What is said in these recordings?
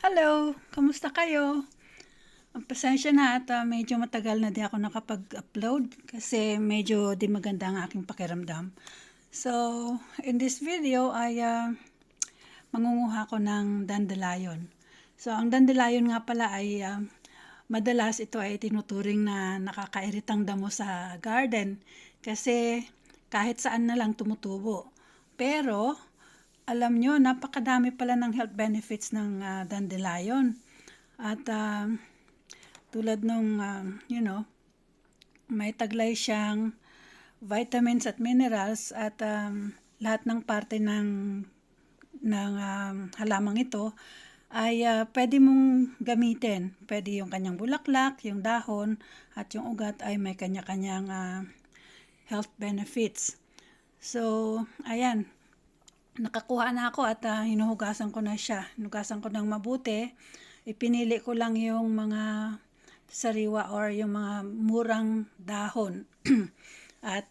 Hello! Kamusta kayo? Ang pasensya na at medyo matagal na di ako nakapag-upload kasi medyo di maganda ang aking pakiramdam. So, in this video ay mangunguha ko ng dandelion. So, ang dandelion nga pala ay madalas ito ay tinuturing na nakakairitang damo sa garden kasi kahit saan na lang tumutubo. Pero, alam nyo, napakadami pala ng health benefits ng dandelion. At tulad nung, may taglay siyang vitamins at minerals at lahat ng parte ng halamang ito ay pwede mong gamitin. Pwede yung kanyang bulaklak, yung dahon, at yung ugat ay may kanya-kanyang health benefits. So, ayan. Nakakuha na ako at hinuhugasan ko na siya. Hinugasan ko ng mabuti. Ipinili ko lang yung mga sariwa or yung mga murang dahon. At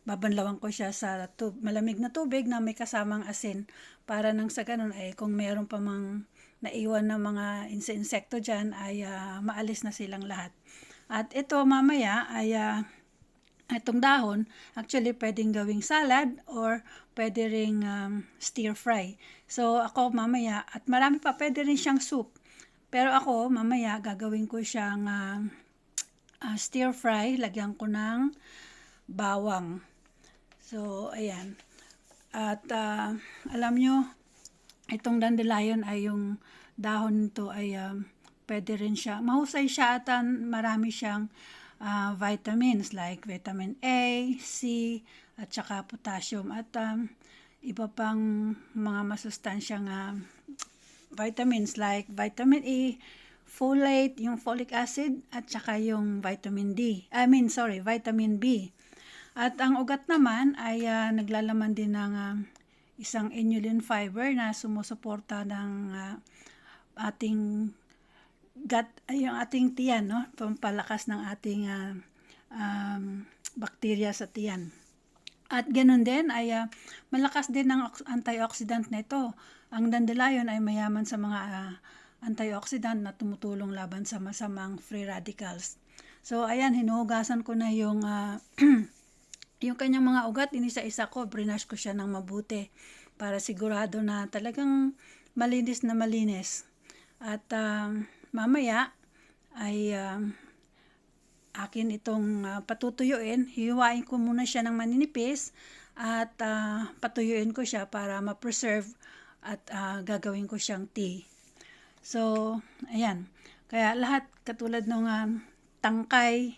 babanlawan ko siya sa malamig na tubig na may kasamang asin para nang sa ganun ay kung meron pa mang naiwan na mga insekto dyan ay maalis na silang lahat. At ito mamaya ay itong dahon, actually pwedeng gawing salad or pwede ring stir fry. So ako mamaya, at marami pa, pwede rin siyang soup. Pero ako mamaya gagawin ko siyang stir fry, lagyan ko ng bawang. So ayan. At alam nyo, itong dandelion ay yung dahon nito ay pwede rin siya, mahusay siya at marami siyang vitamins like vitamin A, C, at saka potassium at iba pang mga masustansyang vitamins like vitamin E, folate, yung folic acid, at saka yung vitamin vitamin B. At ang ugat naman ay naglalaman din ng isang inulin fiber na sumusuporta ng ating gut, yung ating tiyan, no? Pampalakas ng ating bakterya sa tiyan. At ganun din ay malakas din ang antioxidant nito. Ang dandelion ay mayaman sa mga antioxidant na tumutulong laban sa masamang free radicals. So ayan, hinuhugasan ko na yung yung kanyang mga ugat, inisa-isa ko, brinash ko siya ng mabuti para sigurado na talagang malinis na malinis. At mamaya ay akin itong patutuyuin. Hiwain ko muna siya ng maninipis at patuyuin ko siya para ma-preserve at gagawin ko siyang tea. So, ayan. Kaya lahat katulad ng tangkay,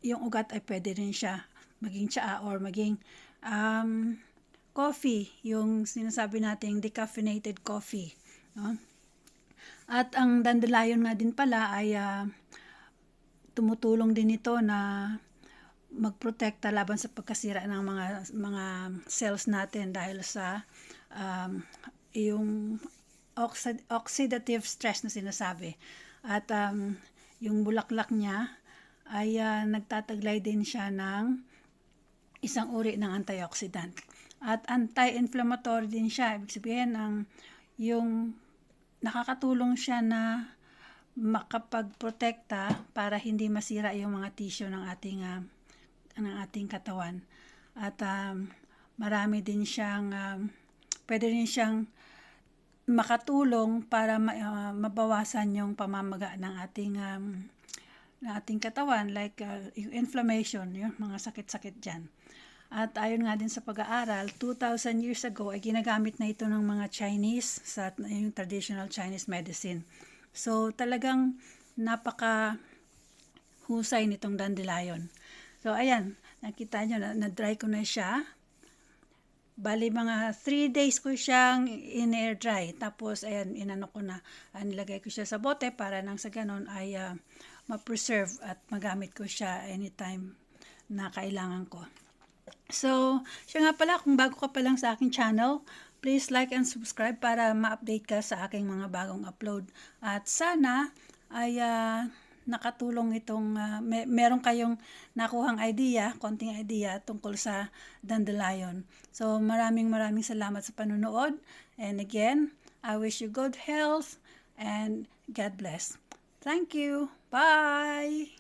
yung ugat ay pwede rin siya maging tsaa or maging coffee, yung sinasabi nating decaffeinated coffee. No? At ang dandelion nga din pala ay tumutulong din ito na magprotekta laban sa pagkasira ng mga cells natin dahil sa yung oxidative stress na sinasabi. At yung bulaklak niya ay nagtataglay din siya ng isang uri ng antioxidant. At anti-inflammatory din siya. Ibig sabihin, yung nakakatulong siya na makapagprotekta para hindi masira yung mga tissue ng ating katawan. At marami din siyang, pwede rin siyang makatulong para mabawasan yung pamamaga ng ating katawan like yung inflammation, yung mga sakit-sakit dyan. At ayon nga din sa pag-aaral, 2,000 years ago ay ginagamit na ito ng mga Chinese sa yung traditional Chinese medicine. So talagang napaka husay nitong dandelion. So ayan, nakita nyo na-dry ko na siya. Bali mga 3 days ko siyang in-air dry. Tapos ayan, inano ko na, nilagay ko siya sa bote para nang sa ganon ay ma-preserve at magamit ko siya anytime na kailangan ko. So, siya nga pala, kung bago ka pa lang sa aking channel, please like and subscribe para ma-update ka sa aking mga bagong upload. At sana ay nakatulong itong, meron kayong nakuhang idea, konting idea tungkol sa dandelion. So maraming salamat sa panonood. And again, I wish you good health and God bless. Thank you. Bye.